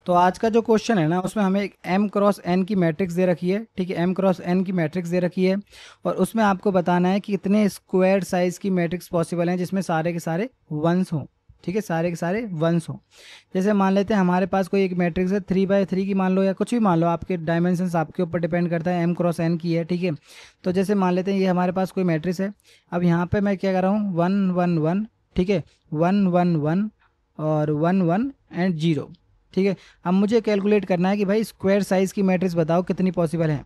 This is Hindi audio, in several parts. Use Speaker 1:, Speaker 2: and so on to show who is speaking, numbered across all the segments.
Speaker 1: तो आज का जो क्वेश्चन है ना उसमें हमें एक m क्रॉस n की मैट्रिक्स दे रखी है, ठीक है, m क्रॉस n की मैट्रिक्स दे रखी है और उसमें आपको बताना है कि कितने स्क्वायर साइज की मैट्रिक्स पॉसिबल हैं जिसमें सारे के सारे वंस हों, ठीक है, सारे के सारे वंस हों। जैसे मान लेते हैं हमारे पास कोई एक मैट्रिक्स है 3/3 की, मान लो, या कुछ भी मान लो, आपके डायमेंशंस आपके ऊपर डिपेंड करता है, m क्रॉस n की है, ठीक है। तो जैसे मान लेते हैं ये हमारे पास कोई मैट्रिक्स है। अब यहाँ पे मैं क्या कर रहा हूँ, 1 1 1, ठीक है, 1 1 1 और 1 1 एंड 0, ठीक है। अब मुझे कैलकुलेट करना है कि भाई स्क्वायर साइज़ की मैट्रिक्स बताओ कितनी पॉसिबल है,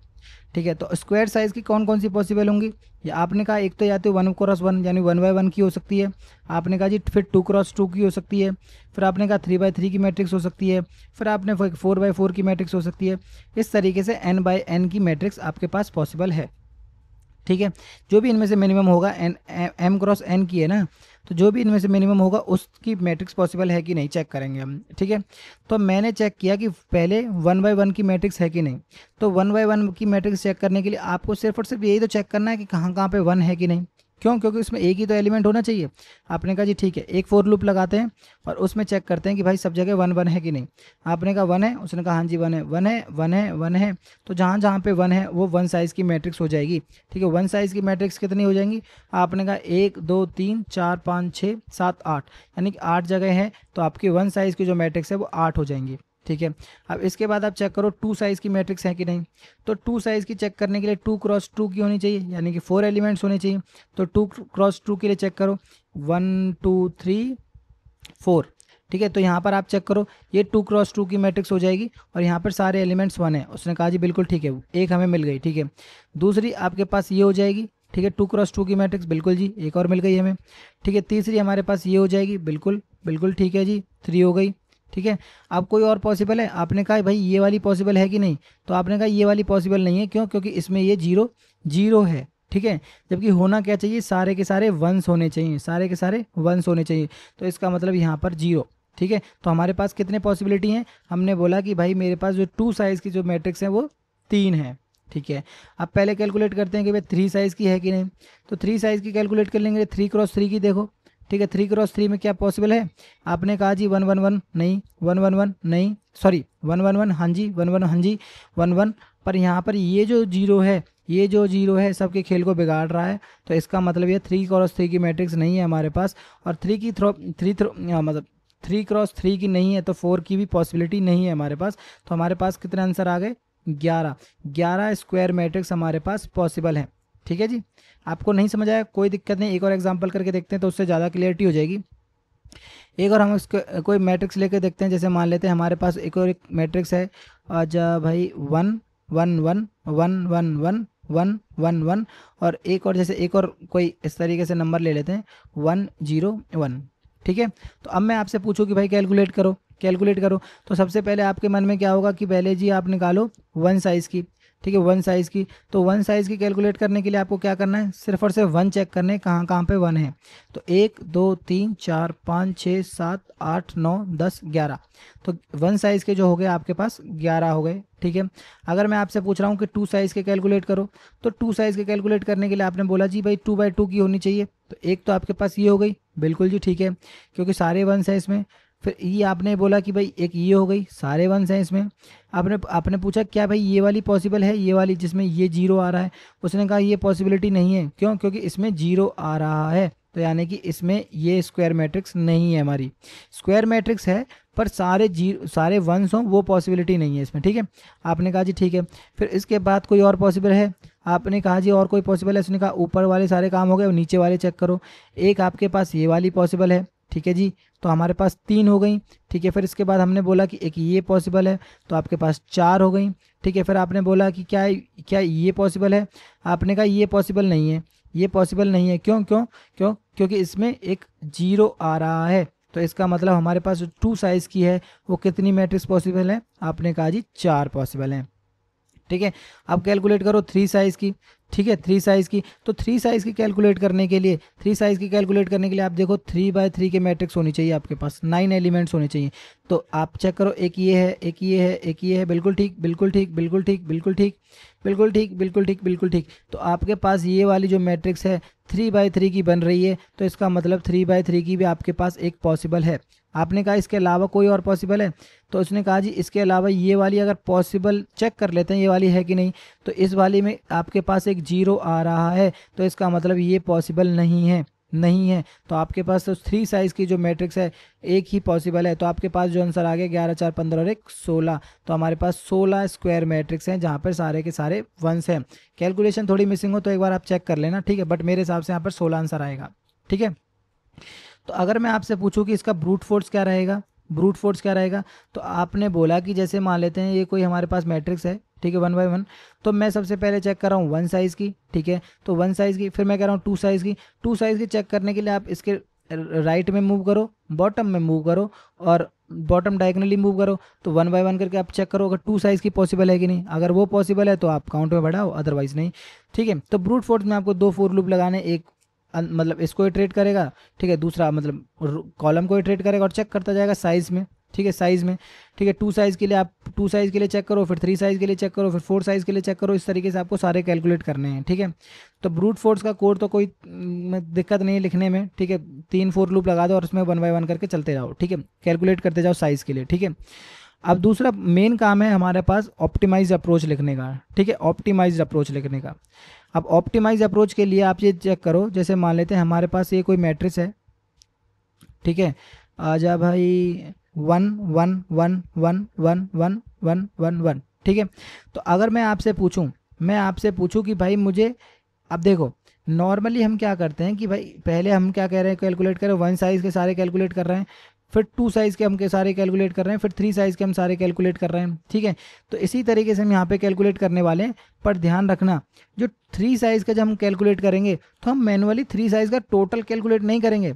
Speaker 1: ठीक है। तो स्क्वायर साइज़ की कौन कौन सी पॉसिबल होंगी, या आपने कहा एक तो या तो 1 क्रॉस 1 यानी 1/1 की हो सकती है, आपने कहा जी फिर 2 क्रॉस 2 की हो सकती है, फिर आपने कहा 3/3 की मैट्रिक्स हो सकती है, फिर आपने 4/4 की मैट्रिक्स हो सकती है। इस तरीके से n/n की मैट्रिक्स आपके पास पॉसिबल है, ठीक है। जो भी इनमें से मिनिमम होगा, एन m क्रॉस n की है ना, तो जो भी इनमें से मिनिमम होगा उसकी मैट्रिक्स पॉसिबल है कि नहीं चेक करेंगे हम, ठीक है। तो मैंने चेक किया कि पहले 1/1 की मैट्रिक्स है कि नहीं। तो 1/1 की मैट्रिक्स चेक करने के लिए आपको सिर्फ और सिर्फ यही तो चेक करना है कि कहाँ कहाँ पे 1 है कि नहीं। क्यों? क्योंकि उसमें एक ही तो एलिमेंट होना चाहिए। आपने कहा जी ठीक है, एक फोर लूप लगाते हैं और उसमें चेक करते हैं कि भाई सब जगह 1 1 है कि नहीं। आपने कहा 1 है, उसने कहा हाँ जी 1 है, 1 है, 1 है, 1 है। तो जहाँ जहाँ पे 1 है वो 1 साइज़ की मैट्रिक्स हो जाएगी, ठीक है। 1 साइज़ की मैट्रिक्स कितनी हो जाएंगी, आपने कहा 1 2 3 4 5 6 7 8, यानी कि 8 जगह है, तो आपकी 1 साइज़ की जो मैट्रिक्स है वो 8 हो जाएंगी, ठीक है। अब इसके बाद आप चेक करो 2 साइज़ की मैट्रिक्स है कि नहीं। तो 2 साइज़ की चेक करने के लिए 2 क्रॉस 2 की होनी चाहिए, यानी कि 4 एलिमेंट्स होने चाहिए। तो 2 क्रॉस 2 के लिए चेक करो 1 2 3 4, ठीक है। तो यहाँ पर आप चेक करो ये 2 क्रॉस 2 की मैट्रिक्स हो जाएगी और यहाँ पर सारे एलिमेंट्स 1 है। उसने कहा जी बिल्कुल ठीक है, एक हमें मिल गई, ठीक है। दूसरी आपके पास ये हो जाएगी, ठीक है, 2 क्रॉस 2 की मैट्रिक्स, बिल्कुल जी, एक और मिल गई हमें, ठीक है। तीसरी हमारे पास ये हो जाएगी, बिल्कुल बिल्कुल ठीक है जी, 3 हो गई, ठीक है। अब कोई और पॉसिबल है, आपने कहा भाई ये वाली पॉसिबल है कि नहीं। तो आपने कहा ये वाली पॉसिबल नहीं है, क्यों? क्योंकि इसमें ये 0 0 है, ठीक है। जबकि होना क्या चाहिए, सारे के सारे वंस होने चाहिए, सारे के सारे वंस होने चाहिए। तो इसका मतलब यहाँ पर 0, ठीक है। तो हमारे पास कितने पॉसिबिलिटी हैं, हमने बोला कि भाई मेरे पास जो 2 साइज़ की जो मैट्रिक्स है वो 3 है, ठीक है। अब पहले कैलकुलेट करते हैं कि भाई 3 साइज़ की है कि नहीं। तो 3 साइज़ की कैलकुलेट कर लेंगे, 3 क्रॉस 3 की देखो, ठीक है। 3 क्रॉस 3 में क्या पॉसिबल है, आपने कहा जी 1 1 1 नहीं, 1 1 1 नहीं, सॉरी 1 1 1 हाँ जी, 1 1 हाँ जी 1 1, पर यहाँ पर ये जो 0 है, ये जो 0 है सबके खेल को बिगाड़ रहा है। तो इसका मतलब ये 3 क्रॉस 3 की मैट्रिक्स नहीं है हमारे पास, और 3 क्रॉस 3 की नहीं है, तो 4 की भी पॉसिबिलिटी नहीं है हमारे पास। तो हमारे पास कितने आंसर आ गए, 11 11 स्क्वायर मैट्रिक्स हमारे पास पॉसिबल है, ठीक है जी। आपको नहीं समझ आया कोई दिक्कत नहीं, एक और एग्जांपल करके देखते हैं तो उससे ज़्यादा क्लियरिटी हो जाएगी। एक और हम इसको कोई मैट्रिक्स लेके देखते हैं। जैसे मान लेते हैं हमारे पास एक और एक मैट्रिक्स है, आज भाई 1 1 1 1 1 1 1 1 1, और एक और जैसे एक और कोई इस तरीके से नंबर ले लेते हैं 1 0 1, ठीक है। तो अब मैं आपसे पूछूं कि भाई कैलकुलेट करो, कैलकुलेट करो। तो सबसे पहले आपके मन में क्या होगा कि पहले जी आप निकालो 1 साइज़ की, ठीक है, 1 साइज़ की। तो 1 साइज़ की कैलकुलेट करने के लिए आपको क्या करना है, सिर्फ और सिर्फ 1 चेक करने कहाँ कहाँ पे 1 है। तो 1 2 3 4 5 6 7 8 9 10 11, तो 1 साइज़ के जो हो गए आपके पास 11 हो गए, ठीक है। अगर मैं आपसे पूछ रहा हूँ कि 2 साइज़ के कैलकुलेट करो, तो 2 साइज़ के कैलकुलेट करने के लिए आपने बोला जी भाई 2/2 की होनी चाहिए। तो एक तो आपके पास ये हो गई, बिल्कुल जी ठीक है, क्योंकि सारे 1 है इसमें। फिर ये आपने बोला कि भाई एक ये हो गई, सारे 1 हैं इसमें। आपने आपने पूछा क्या भाई ये वाली पॉसिबल है, ये वाली जिसमें ये 0 आ रहा है। उसने कहा ये पॉसिबिलिटी नहीं है, क्यों? क्योंकि इसमें 0 आ रहा है, तो यानी कि इसमें ये स्क्वायर मैट्रिक्स नहीं है हमारी। स्क्वायर मैट्रिक्स है पर सारे वंस हों वो पॉसिबिलिटी नहीं है इसमें, ठीक है। आपने कहा जी ठीक है। फिर इसके बाद कोई और पॉसिबल है, आपने कहा जी और कोई पॉसिबल है। उसने कहा ऊपर वाले सारे काम हो गए, नीचे वाले चेक करो। एक आपके पास ये वाली पॉसिबल है, ठीक है जी, तो हमारे पास 3 हो गई, ठीक है। फिर इसके बाद हमने बोला कि एक ये पॉसिबल है, तो आपके पास 4 हो गई, ठीक है। फिर आपने बोला कि क्या क्या ये पॉसिबल है, आपने कहा ये पॉसिबल नहीं है, ये पॉसिबल नहीं है, क्यों क्यों क्यों? क्योंकि इसमें एक 0 आ रहा है। तो इसका मतलब हमारे पास जो 2 साइज़ की है वो कितनी मैट्रिक्स पॉसिबल है, आपने कहा जी 4 पॉसिबल है, ठीक है। अब कैलकुलेट करो 3 साइज़ की, ठीक है, 3 साइज़ की। तो 3 साइज़ की कैलकुलेट करने के लिए 3 साइज़ की कैलकुलेट करने के लिए आप देखो 3/3 के मैट्रिक्स होनी चाहिए आपके पास, 9 एलिमेंट्स होने चाहिए। तो आप चेक करो, एक ये है, एक ये है, एक ये है, बिल्कुल ठीक बिल्कुल ठीक बिल्कुल ठीक बिल्कुल ठीक बिल्कुल ठीक बिल्कुल ठीक बिल्कुल ठीक। तो आपके पास ये वाली जो मैट्रिक्स है 3/3 की बन रही है, तो इसका मतलब 3/3 की भी आपके पास एक पॉसिबल है। आपने कहा इसके अलावा कोई और पॉसिबल है, तो उसने कहा जी इसके अलावा ये वाली अगर पॉसिबल चेक कर लेते हैं ये वाली है कि नहीं, तो इस वाली में आपके पास एक 0 आ रहा है, तो इसका मतलब ये पॉसिबल नहीं है, नहीं है। तो आपके पास तो 3 साइज़ की जो मैट्रिक्स है एक ही पॉसिबल है। तो आपके पास जो आंसर आ गया 11, 4, 15 और 1, 16। तो हमारे पास 16 स्क्वायर मैट्रिक्स हैं जहाँ पर सारे के सारे वंस हैं। कैलकुलेशन थोड़ी मिसिंग हो तो एक बार आप चेक कर लेना, ठीक है, बट मेरे हिसाब से यहाँ पर 16 आंसर आएगा, ठीक है। तो अगर मैं आपसे पूछूं कि इसका ब्रूट फोर्स क्या रहेगा, ब्रूट फोर्स क्या रहेगा, तो आपने बोला कि जैसे मान लेते हैं ये कोई हमारे पास मैट्रिक्स है, ठीक है, 1 बाय 1, तो मैं सबसे पहले चेक कर रहा हूँ 1 साइज़ की, ठीक है, तो 1 साइज़ की, फिर मैं कह रहा हूँ 2 साइज़ की। 2 साइज़ की चेक करने के लिए आप इसके राइट में मूव करो, बॉटम में मूव करो और बॉटम डायगनली मूव करो, तो 1 बाय 1 करके आप चेक करो अगर 2 साइज़ की पॉसिबल है कि नहीं। अगर वो पॉसिबल है तो आप काउंट में बढ़ाओ, अदरवाइज नहीं, ठीक है। तो ब्रूट फोर्स में आपको 2 फोर लूप लगाने, एक मतलब इसको इटरेट करेगा, ठीक है, दूसरा मतलब कॉलम को इटरेट करेगा और चेक करता जाएगा साइज़ में, ठीक है, साइज़ में, ठीक है। 2 साइज़ के लिए आप 2 साइज़ के लिए चेक करो, फिर 3 साइज़ के लिए चेक करो, फिर 4 साइज़ के लिए चेक करो, इस तरीके से आपको सारे कैलकुलेट करने हैं, ठीक है। तो ब्रूट फोर्स का कोड तो कोई दिक्कत नहीं है लिखने में, ठीक है, 3 फोर लूप लगा दो और उसमें 1 बाय 1 करके चलते जाओ, ठीक है, कैलकुलेट करते जाओ साइज़ के लिए, ठीक है। अब दूसरा मेन काम है हमारे पास ऑप्टिमाइज अप्रोच लिखने का, ठीक है, ऑप्टिमाइज अप्रोच लिखने का। अब ऑप्टिमाइज अप्रोच के लिए आप ये चेक करो, जैसे मान लेते हैं हमारे पास ये कोई मैट्रिक्स है, ठीक है, आजा भाई 1 1 1 1 1 1 1 1 1, ठीक है। तो अगर मैं आपसे पूछूं कि भाई मुझे, अब देखो नॉर्मली हम क्या करते हैं कि भाई पहले हम क्या कह रहे हैं, कैलकुलेट करें 1 साइज़ के सारे कैलकुलेट कर रहे हैं, फिर 2 साइज़ के हम के सारे कैलकुलेट कर रहे हैं, फिर 3 साइज़ के हम सारे कैलकुलेट कर रहे हैं, ठीक है। तो इसी तरीके से हम यहाँ पे कैलकुलेट करने वाले हैं, पर ध्यान रखना जो 3 साइज़ का जब हम कैलकुलेट करेंगे तो हम मैनुअली 3 साइज़ का टोटल कैलकुलेट नहीं करेंगे,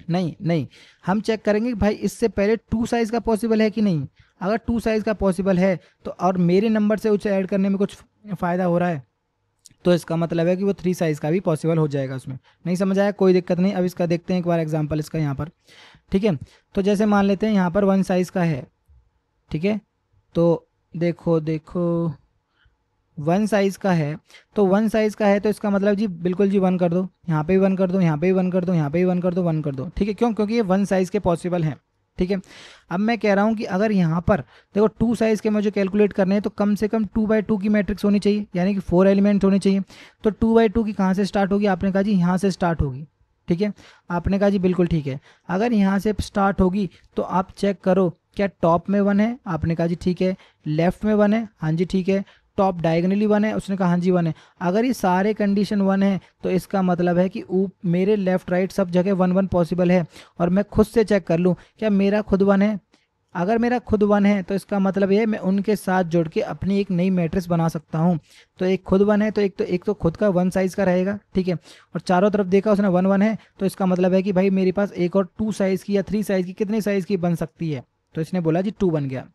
Speaker 1: नहीं नहीं, हम चेक करेंगे कि भाई इससे पहले 2 साइज़ का पॉसिबल है कि नहीं। अगर 2 साइज़ का पॉसिबल है तो और मेरे नंबर से उसे ऐड करने में कुछ फ़ायदा हो रहा है, तो इसका मतलब है कि वो 3 साइज़ का भी पॉसिबल हो जाएगा उसमें। नहीं समझ आया, कोई दिक्कत नहीं। अब इसका देखते हैं एक बार एग्जांपल इसका यहाँ पर, ठीक है। तो जैसे मान लेते हैं यहाँ पर 1 साइज़ का है, ठीक है, तो देखो 1 साइज़ का है, तो 1 साइज़ का है तो इसका मतलब जी बिल्कुल जी 1 कर दो, यहाँ पे भी 1 कर दो, यहाँ पे भी 1 कर दो, यहाँ पे भी 1 कर दो, 1 कर दो, ठीक है। क्यों? क्योंकि ये 1 साइज़ के पॉसिबल हैं, ठीक है। अब मैं कह रहा हूँ कि अगर यहाँ पर देखो 2 साइज़ के मुझे कैलकुलेट करने हैं तो कम से कम 2 बाई 2 की मैट्रिक्स होनी चाहिए, यानी कि 4 एलिमेंट्स होने चाहिए। तो 2 बाई 2 की कहाँ से स्टार्ट होगी? आपने कहा जी यहाँ से स्टार्ट होगी, ठीक है, आपने कहा जी बिल्कुल ठीक है। अगर यहाँ से स्टार्ट होगी तो आप चेक करो क्या टॉप में 1 है? आपने कहा जी ठीक है। लेफ्ट में 1 है? हाँ जी ठीक है। टॉप डायगनली 1 है? उसने कहा हाँ जी 1 है। अगर ये सारे कंडीशन 1 है तो इसका मतलब है कि मेरे लेफ्ट राइट सब जगह 1 1 पॉसिबल है। और मैं खुद से चेक कर लूँ क्या मेरा खुद 1 है। अगर मेरा खुद 1 है तो इसका मतलब ये मैं उनके साथ जोड़ के अपनी एक नई मैट्रिक्स बना सकता हूँ। तो एक खुद 1 है तो एक तो खुद का 1 साइज़ का रहेगा, ठीक है, और चारों तरफ देखा उसने 1 1 है, तो इसका मतलब है कि भाई मेरे पास एक और 2 साइज़ की या 3 साइज़ की कितने साइज़ की बन सकती है। तो इसने बोला जी 2 बन गया।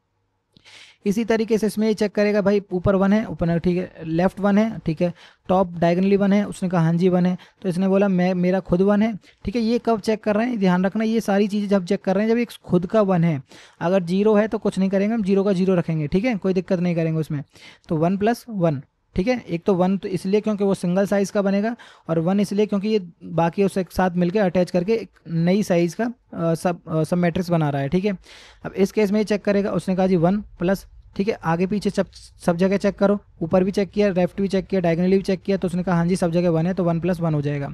Speaker 1: इसी तरीके से इसमें ये चेक करेगा भाई ऊपर 1 है, ऊपर ठीक है, लेफ्ट 1 है, ठीक है, टॉप डायगनली 1 है, उसने कहा हाँ जी 1 है, तो इसने बोला मेरा खुद 1 है, ठीक है। ये कब चेक कर रहे हैं, ध्यान रखना, ये सारी चीज़ें जब चेक कर रहे हैं जब एक खुद का 1 है। अगर 0 है तो कुछ नहीं करेंगे, हम 0 का 0 रखेंगे, ठीक है, कोई दिक्कत नहीं करेंगे उसमें। तो 1 + 1, ठीक है। एक तो 1 तो इसलिए क्योंकि वो सिंगल साइज़ का बनेगा, और 1 इसलिए क्योंकि ये बाकी उसके साथ मिलकर अटैच करके एक नई साइज़ का सब मैट्रिक्स बना रहा है, ठीक है। अब इस केस में ये चेक करेगा, उसने कहा जी 1 +, ठीक है, आगे पीछे सब जगह चेक करो, ऊपर भी चेक किया, लेफ्ट भी चेक किया, डायगनली भी चेक किया, तो उसने कहा हाँ जी सब जगह 1 है, तो 1 + 1 हो जाएगा,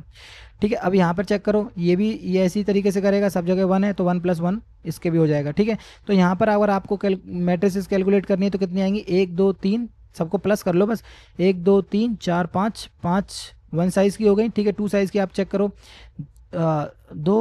Speaker 1: ठीक है। अब यहाँ पर चेक करो, ये इसी तरीके से करेगा, सब जगह 1 है तो 1 + 1 इसके भी हो जाएगा, ठीक है। तो यहाँ पर अगर आपको मैट्रिसेस कैलकुलेट करनी है तो कितनी आएंगी, 1 2 3, सबको प्लस कर लो बस, 1 2 3 4 5, 5 1 साइज़ की हो गई, ठीक है। 2 साइज़ की आप चेक करो, 2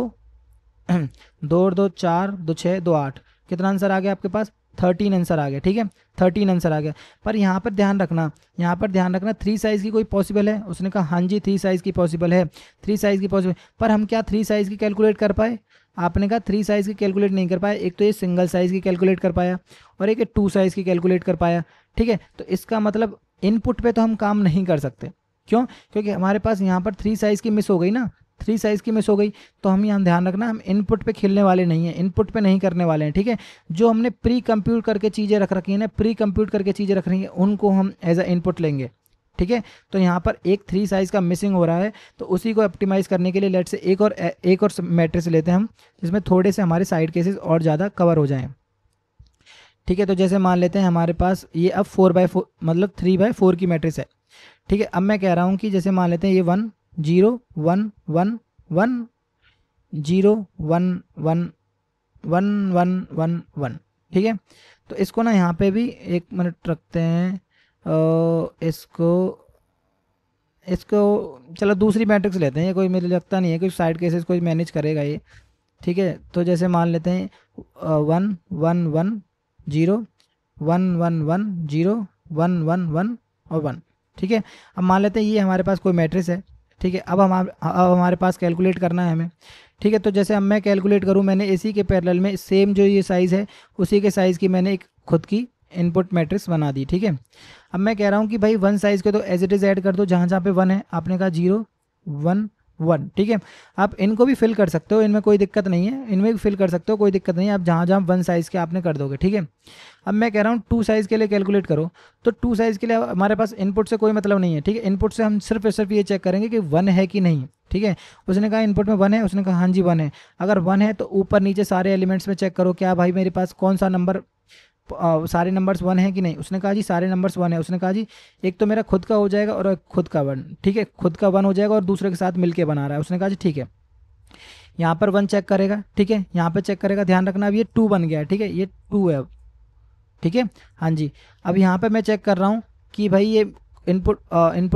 Speaker 1: 2 और 2 4, 2 6, 2 8, कितना आंसर आ गया आपके पास, 13 आंसर आ गया, ठीक है, 13 आंसर आ गया। पर यहाँ पर ध्यान रखना, 3 साइज़ की कोई पॉसिबल है? उसने कहा हाँ जी 3 साइज़ की पॉसिबल है, 3 साइज़ की पॉसिबल, पर हम क्या 3 साइज़ की कैलकुलेट कर पाए? आपने कहा 3 साइज़ की कैलकुलेट नहीं कर पाए। एक तो ये सिंगल साइज़ की कैलकुलेट कर पाया और एक 2 साइज़ की कैलकुलेट कर पाया, ठीक है। तो इसका मतलब इनपुट पे तो हम काम नहीं कर सकते, क्यों? क्योंकि हमारे पास यहाँ पर 3 साइज़ की मिस हो गई ना, 3 साइज़ की मिस हो गई, तो हम यहाँ ध्यान रखना, हम इनपुट पे खेलने वाले नहीं हैं, इनपुट पे नहीं करने वाले हैं, ठीक है। जो हमने प्री कंप्यूट करके चीज़ें रख रखी हैं ना, प्री कंप्यूट करके चीज़ें रख रही हैं, उनको हम एज अ इनपुट लेंगे, ठीक है। तो यहाँ पर एक 3 साइज़ का मिसिंग हो रहा है, तो उसी को ऑप्टिमाइज़ करने के लिए लेट से एक और मैट्रिक्स लेते हैं हम, जिसमें थोड़े से हमारे साइड केसेस और ज़्यादा कवर हो जाएँ। ठीक है, तो जैसे मान लेते हैं हमारे पास ये अब 4/4 मतलब 3/4 की मैट्रिक्स है। ठीक है, अब मैं कह रहा हूँ कि जैसे मान लेते हैं ये 1 0 1 1 1 0 1 1 1 1 1 1। ठीक है, तो इसको ना यहाँ पे भी 1 मिनट रखते हैं, इसको इसको चलो दूसरी मैट्रिक्स लेते हैं, ये कोई मुझे लगता नहीं है कि साइड केसेस कोई मैनेज करेगा ये। ठीक है, तो जैसे मान लेते हैं 1 1 1 0 1 1 1 0 1 1 1 और 1। ठीक है, अब मान लेते हैं ये हमारे पास कोई मैट्रिक्स है। ठीक है, अब हमारे पास कैलकुलेट करना है हमें। ठीक है, तो जैसे अब मैं कैलकुलेट करूँ, मैंने इसी के पैरेलल में सेम जो ये साइज़ है उसी के साइज़ की मैंने एक खुद की इनपुट मैट्रिक्स बना दी। ठीक है, अब मैं कह रहा हूँ कि भाई 1 साइज़ के तो एज इट इज़ ऐड कर दो, जहाँ जहाँ पे 1 है आपने कहा 0 1 1। ठीक है, आप इनको भी फिल कर सकते हो, इनमें कोई दिक्कत नहीं है, इनमें भी फिल कर सकते हो, कोई दिक्कत नहीं है, आप जहाँ जहाँ 1 साइज़ के आपने कर दोगे। ठीक है, अब मैं कह रहा हूँ 2 साइज़ के लिए कैलकुलेट करो, तो 2 साइज़ के लिए हमारे पास इनपुट से कोई मतलब नहीं है। ठीक है, इनपुट से हम सिर्फ और सिर्फ ये चेक करेंगे कि 1 है कि नहीं। ठीक है, उसने कहा इनपुट में 1 है, उसने कहा हाँ जी 1 है। अगर 1 है तो ऊपर नीचे सारे एलिमेंट्स में चेक करो, क्या भाई मेरे पास कौन सा नंबर सारे नंबर्स 1 है कि नहीं। उसने कहा जी सारे नंबर्स 1 है। उसने कहा जी एक तो मेरा खुद का हो जाएगा और एक खुद का 1। ठीक है, खुद का 1 हो जाएगा और दूसरे के साथ मिलके बना रहा है। उसने कहा जी ठीक है, यहाँ पर 1 चेक करेगा। ठीक है, यहाँ पर चेक करेगा, ध्यान रखना अब ये 2 बन गया है। ठीक है, ये 2 है अब। ठीक है, हाँ जी, अब यहाँ पर मैं चेक कर रहा हूँ कि भाई ये इनपुट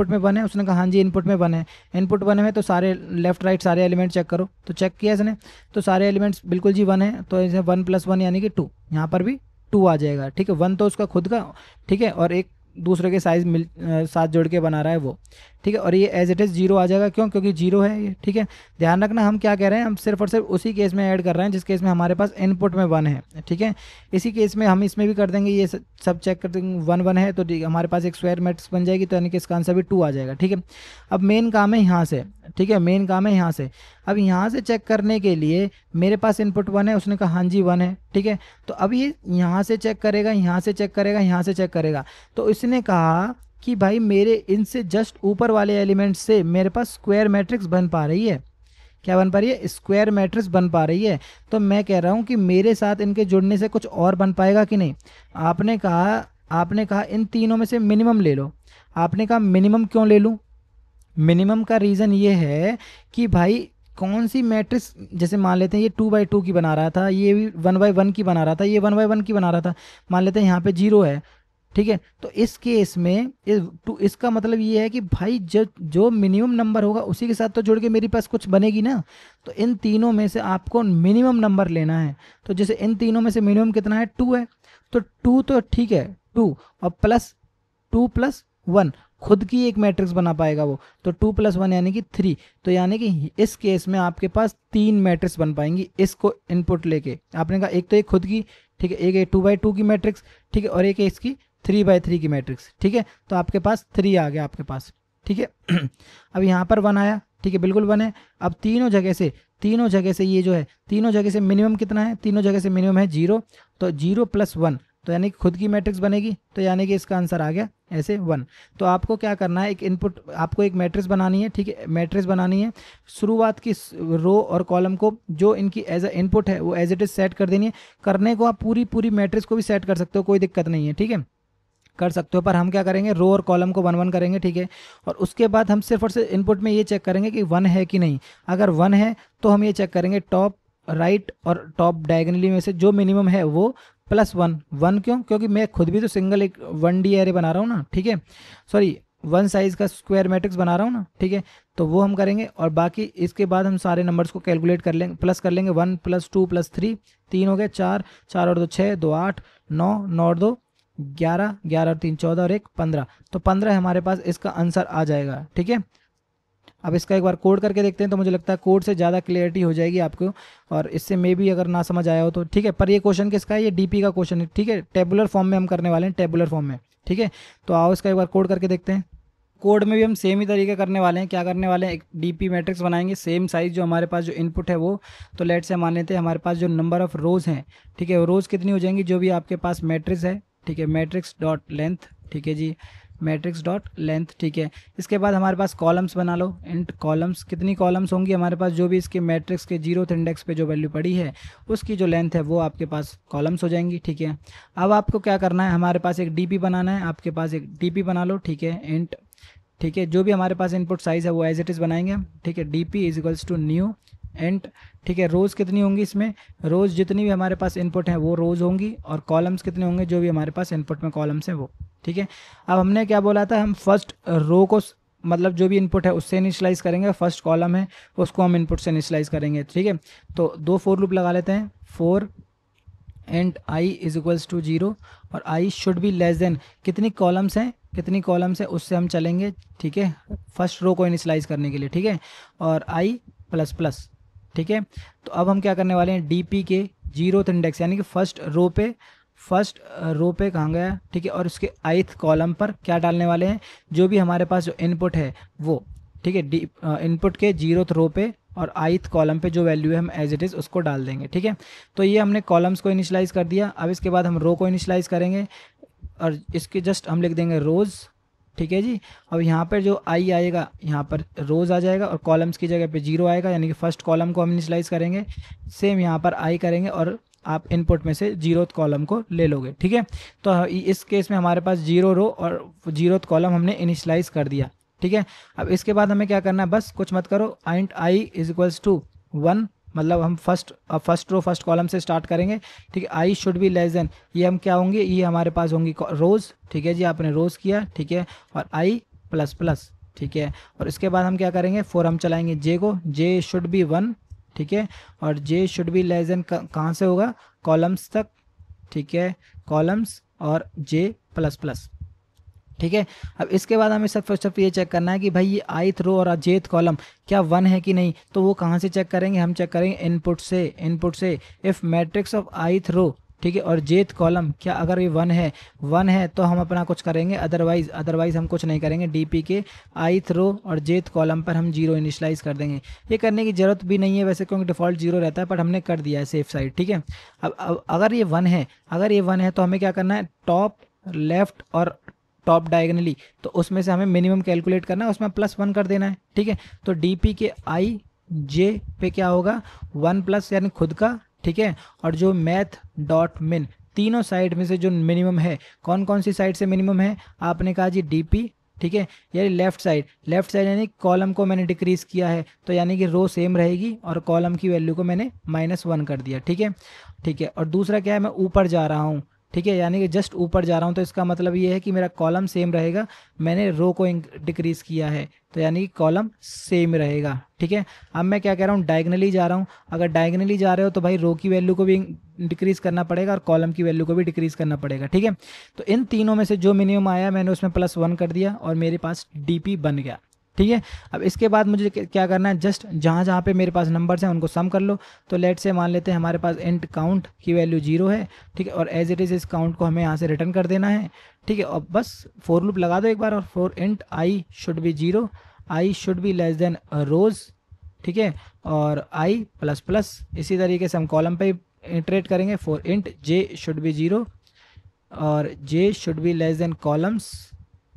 Speaker 1: में 1 है। उसने कहा हाँ जी इनपुट में 1 है। इनपुट 1 है तो सारे लेफ्ट राइट सारे एलिमेंट चेक करो, तो चेक किया इसने, तो सारे एलिमेंट्स बिल्कुल जी 1 है, तो इसे 1 + 1 यानी कि 2, यहाँ पर भी 2 आ जाएगा। ठीक है, 1 तो उसका खुद का, ठीक है, और एक दूसरे के साइज साथ जोड़ के बना रहा है वो। ठीक है, और ये एज इट इज़ 0 आ जाएगा, क्यों, क्योंकि 0 है ये। ठीक है, ध्यान रखना हम क्या कह रहे हैं, हम सिर्फ और सिर्फ उसी केस में ऐड कर रहे हैं जिस केस में हमारे पास इनपुट में 1 है। ठीक है, इसी केस में हम इसमें भी कर देंगे, ये सब चेक कर देंगे 1 1 है, तो हमारे पास एक स्क्वायर मैट्रिक्स बन जाएगी, तो यानी कि इसका आंसर भी 2 आ जाएगा। ठीक है, अब मेन काम है यहाँ से। ठीक है, मेन काम है यहाँ से। अब यहाँ से चेक करने के लिए मेरे पास इनपुट 1 है, उसने कहा हाँ जी 1 है। ठीक है, तो अब ये यहाँ से चेक करेगा, यहाँ से चेक करेगा, यहाँ से चेक करेगा, तो इसने कहा कि भाई मेरे इनसे जस्ट ऊपर वाले एलिमेंट से मेरे पास स्क्वायर मैट्रिक्स बन पा रही है। क्या बन पा रही है, स्क्वायर मैट्रिक्स बन पा रही है। तो मैं कह रहा हूँ कि मेरे साथ इनके जुड़ने से कुछ और बन पाएगा कि नहीं। आपने कहा इन तीनों में से मिनिमम ले लो। आपने कहा मिनिमम क्यों ले लूँ, मिनिमम का रीज़न ये है कि भाई कौन सी मैट्रिक्स, जैसे मान लेते हैं ये 2/2 की बना रहा था, ये भी 1/1 की बना रहा था, ये 1/1 की बना रहा था, मान लेते हैं यहाँ पे 0 है। ठीक है, तो इस केस में इसका मतलब ये है कि भाई जो मिनिमम नंबर होगा उसी के साथ तो जुड़ के मेरे पास कुछ बनेगी ना। तो इन तीनों में से आपको मिनिमम नंबर लेना है। तो जैसे इन तीनों में से मिनिमम कितना है, 2 है, तो 2 तो ठीक है, 2 और प्लस 2 + 1 खुद की एक मैट्रिक्स बना पाएगा वो, तो 2 + 1 यानी कि 3। तो यानी कि इस केस में आपके पास 3 मैट्रिक्स बन पाएंगी इसको इनपुट लेके। आपने कहा एक तो एक खुद की, ठीक है, एक 2/2 की मैट्रिक्स, ठीक है, और एक इसकी 3/3 की मैट्रिक्स। ठीक है, तो आपके पास 3 आ गया आपके पास। ठीक है, अब यहाँ पर 1 आया। ठीक है, बिल्कुल 1 है। अब तीनों जगह से ये जो है, तीनों जगह से मिनिमम कितना है, तीनों जगह से मिनिमम है 0, तो 0 + 1 तो यानी कि खुद की मैट्रिक्स बनेगी, तो यानी कि इसका आंसर आ गया ऐसे 1। तो आपको क्या करना है, एक इनपुट आपको एक मैट्रिक्स बनानी है। ठीक है, मैट्रिक्स बनानी है, शुरुआत की रो और कॉलम को जो इनकी एज अ इनपुट है वो एज इट इज सेट कर देनी है। करने को आप पूरी मैट्रिक्स को भी सेट कर सकते हो, कोई दिक्कत नहीं है। ठीक है, कर सकते हो, पर हम क्या करेंगे, रो और कॉलम को 1 1 करेंगे। ठीक है, और उसके बाद हम सिर्फ और सिर्फ इनपुट में ये चेक करेंगे कि 1 है कि नहीं। अगर 1 है तो हम ये चेक करेंगे टॉप राइट और टॉप डायगनली में से जो मिनिमम है वो +1। 1 क्यों, क्योंकि मैं खुद भी तो सिंगल एक 1D एरे बना रहा हूँ ना। ठीक है, सॉरी 1 साइज़ का स्क्वायर मैट्रिक्स बना रहा हूँ ना। ठीक है, तो वो हम करेंगे, और बाकी इसके बाद हम सारे नंबर्स को कैलकुलेट कर लेंगे, प्लस कर लेंगे। 1 + 2 + 3 3 हो गए, 4 4 और 2 6, 2 8, 9 9 और 2 11, 11 और 3 14 और 1 15, तो 15 हमारे पास इसका आंसर आ जाएगा। ठीक है, अब इसका एक बार कोड करके देखते हैं, तो मुझे लगता है कोड से ज़्यादा क्लियरिटी हो जाएगी आपको, और इससे मे भी अगर ना समझ आया हो तो। ठीक है, पर ये क्वेश्चन किसका है, ये डीपी का क्वेश्चन है। ठीक है, टेबुलर फॉर्म में हम करने वाले हैं, टेबुलर फॉर्म में। ठीक है, तो आओ इसका एक बार कोड करके देखते हैं। कोड में भी हम सेम ही तरीके करने वाले हैं। क्या करने वाले हैं, एक डीपी मैट्रिक्स बनाएंगे, सेम साइज़ जो हमारे पास जो इनपुट है वो। तो लेट से मान लेते हैं हमारे पास जो नंबर ऑफ़ रोज़ हैं, ठीक है, रोज़ कितनी हो जाएंगी, जो भी आपके पास मैट्रिक्स है। ठीक है, मैट्रिक्स डॉट लेंथ, ठीक है जी, मैट्रिक्स डॉट लेंथ, ठीक है। इसके बाद हमारे पास कॉलम्स बना लो, इंट कॉलम्स, कितनी कॉलम्स होंगी हमारे पास, जो भी इसके मैट्रिक्स के 0th इंडेक्स पे जो वैल्यू पड़ी है उसकी जो लेंथ है वो आपके पास कॉलम्स हो जाएंगी, ठीक है। अब आपको क्या करना है, हमारे पास एक डीपी बनाना है, आपके पास एक डीपी बना लो, ठीक है, इंट, ठीक है, जो भी हमारे पास इनपुट साइज़ है वो एज इट इज़ बनाएंगे हम, ठीक है। DP is equals to new and, ठीक है, रोज़ कितनी होंगी इसमें, रोज़ जितनी भी हमारे पास इनपुट हैं वो रोज़ होंगी, और कॉलम्स कितने होंगे, जो भी हमारे पास इनपुट में कॉलम्स हैं वो, ठीक है। अब हमने क्या बोला था, हम फर्स्ट रो को मतलब जो भी इनपुट है उससे इनिशलाइज करेंगे, फर्स्ट कॉलम है उसको हम इनपुट से इनिशलाइज करेंगे, ठीक है। तो दो फोर लूप लगा लेते हैं, for and i is equals to 0 और i should be less than, कितनी कॉलम्स हैं, कितनी कॉलम्स है उससे हम चलेंगे, ठीक है, फर्स्ट रो को इनिशलाइज करने के लिए, ठीक है, और आई प्लस प्लस, ठीक है। तो अब हम क्या करने वाले हैं, डीपी के 0th इंडेक्स यानी कि फर्स्ट रो पे कहाँ गया, ठीक है, और उसके ith कॉलम पर क्या डालने वाले हैं, जो भी हमारे पास जो इनपुट है वो, ठीक है, इनपुट के 0th रो पे और ith कॉलम पे जो वैल्यू है हम एज इट इज़ उसको डाल देंगे, ठीक है। तो ये हमने कॉलम्स को इनिशलाइज कर दिया। अब इसके बाद हम रो को इनिशलाइज करेंगे और इसके जस्ट हम लिख देंगे रोज़, ठीक है जी। अब यहाँ पर जो आई आएगा यहाँ पर रोज़ आ जाएगा और कॉलम्स की जगह पे 0 आएगा, यानी कि फर्स्ट कॉलम को हम इनिशलाइज करेंगे, सेम यहाँ पर आई करेंगे और आप इनपुट में से 0th कॉलम को ले लोगे, ठीक है। तो इस केस में हमारे पास 0 रो और 0th कॉलम हमने इनिशलाइज कर दिया, ठीक है। अब इसके बाद हमें क्या करना है, बस कुछ मत करो, int i is equals to 1, मतलब हम फर्स्ट रो फर्स्ट कॉलम से स्टार्ट करेंगे, ठीक है। I should be less than, ये हम क्या होंगे, ये हमारे पास होंगी रोज़, ठीक है जी, आपने रोज़ किया, ठीक है, और आई प्लस प्लस, ठीक है। और इसके बाद हम क्या करेंगे, फोर हम चलाएंगे जे को, जे शुड बी 1, ठीक है, और j should be less then कहाँ से होगा, कॉलम्स तक, ठीक है, कॉलम्स और जे प्लस प्लस, ठीक है। अब इसके बाद हमें सिर्फ ये चेक करना है कि भाई ये ith रो और jth कॉलम क्या 1 है कि नहीं। तो वो कहाँ से चेक करेंगे, हम चेक करेंगे इनपुट से इफ़ मैट्रिक्स ऑफ ith रो, ठीक है, और jth कॉलम क्या अगर ये 1 है तो हम अपना कुछ करेंगे, अदरवाइज हम कुछ नहीं करेंगे। डीपी के ith रो और jth कॉलम पर हम 0 इनिशलाइज कर देंगे। ये करने की ज़रूरत भी नहीं है वैसे, क्योंकि डिफ़ॉल्ट 0 रहता है, बट हमने कर दिया है सेफ साइड, ठीक है। अब अगर ये 1 है तो हमें क्या करना है, टॉप लेफ्ट और टॉप डायगनली, तो उसमें से हमें मिनिमम कैलकुलेट करना है, उसमें +1 कर देना है, ठीक है। तो डीपी के आई जे पे क्या होगा, 1 प्लस यानी खुद का, ठीक है, और जो मैथ डॉट मिन, तीनों साइड में से जो मिनिमम है, कौन कौन सी साइड से मिनिमम है, आपने कहा जी डीपी, ठीक है, यानी लेफ्ट साइड यानी कॉलम को मैंने डिक्रीज किया है, तो यानी कि रो सेम रहेगी और कॉलम की वैल्यू को मैंने -1 कर दिया, ठीक है। और दूसरा क्या है, मैं ऊपर जा रहा हूँ, ठीक है, यानी कि जस्ट ऊपर जा रहा हूँ, तो इसका मतलब ये है कि मेरा कॉलम सेम रहेगा, मैंने रो को डिक्रीज़ किया है, तो यानी कि कॉलम सेम रहेगा, ठीक है। अब मैं क्या कह रहा हूँ, डायगनली जा रहा हूँ, अगर डायगनली जा रहे हो तो भाई रो की वैल्यू को भी डिक्रीज़ करना पड़ेगा और कॉलम की वैल्यू को भी डिक्रीज़ करना पड़ेगा, ठीक है। तो इन तीनों में से जो मिनिमम आया मैंने उसमें +1 कर दिया और मेरे पास डीपी बन गया, ठीक है। अब इसके बाद मुझे क्या करना है, जस्ट जहाँ जहाँ पे मेरे पास नंबर्स हैं उनको सम कर लो। तो लेट से मान लेते हैं हमारे पास इंट काउंट की वैल्यू 0 है, ठीक है, और एज इट इज़ इस काउंट को हमें यहाँ से रिटर्न कर देना है, ठीक है। और बस फोर लूप लगा दो एक बार, और for int i should be 0, i should be less than rows, ठीक है, और आई प्लस प्लस, इसी तरीके से हम कॉलम पे इटरेट करेंगे। For int j should be 0 और j should be less than columns,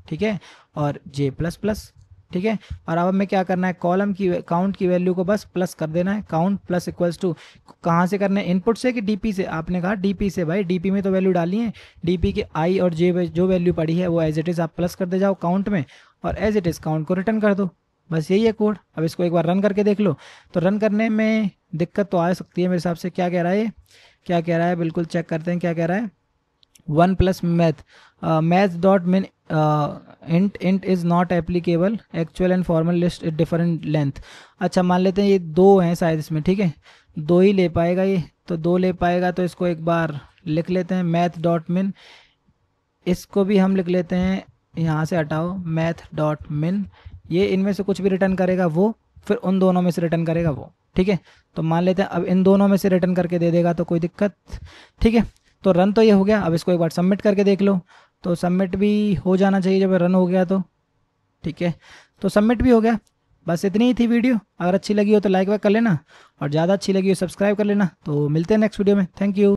Speaker 1: ठीक है, और जे प्लस प्लस, ठीक है। और अब हमें क्या करना है, कॉलम की काउंट की वैल्यू को बस प्लस कर देना है, काउंट प्लस इक्वल्स टू, कहाँ से करना है, इनपुट से कि डीपी से, आपने कहा डीपी से, भाई डीपी में तो वैल्यू डाली है, डीपी के आई और जे जो वैल्यू पड़ी है वो एज इट इज़ आप प्लस कर दे जाओ काउंट में, और एज इट इज़ काउंट को रिटर्न कर दो, बस यही है कोड। अब इसको एक बार रन करके देख लो, तो रन करने में दिक्कत तो आ सकती है मेरे हिसाब से। क्या कह रहा है, बिल्कुल चेक करते हैं क्या कह रहा है, 1 प्लस मैथ डॉट मिन int is not applicable, actual and formal list is different length. अच्छा मान लेते हैं ये 2 हैं शायद इसमें, ठीक है, 2 ही ले पाएगा ये, तो 2 ले पाएगा, तो इसको एक बार लिख लेते हैं मैथ डॉट मिन, इसको भी हम लिख लेते हैं, यहाँ से हटाओ मैथ डॉट मिन, ये इनमें से कुछ भी रिटर्न करेगा वो, फिर उन दोनों में से रिटर्न करेगा वो, ठीक है। तो मान लेते हैं अब इन दोनों में से रिटर्न करके दे देगा तो कोई दिक्कत, ठीक है। तो रन तो ये हो गया, अब इसको एक बार सबमिट करके देख लो, तो सबमिट भी हो जाना चाहिए जब रन हो गया तो, ठीक है। तो सबमिट भी हो गया। बस इतनी ही थी वीडियो, अगर अच्छी लगी हो तो लाइक वाइक कर लेना, और ज़्यादा अच्छी लगी हो सब्सक्राइब कर लेना। तो मिलते हैं नेक्स्ट वीडियो में, थैंक यू।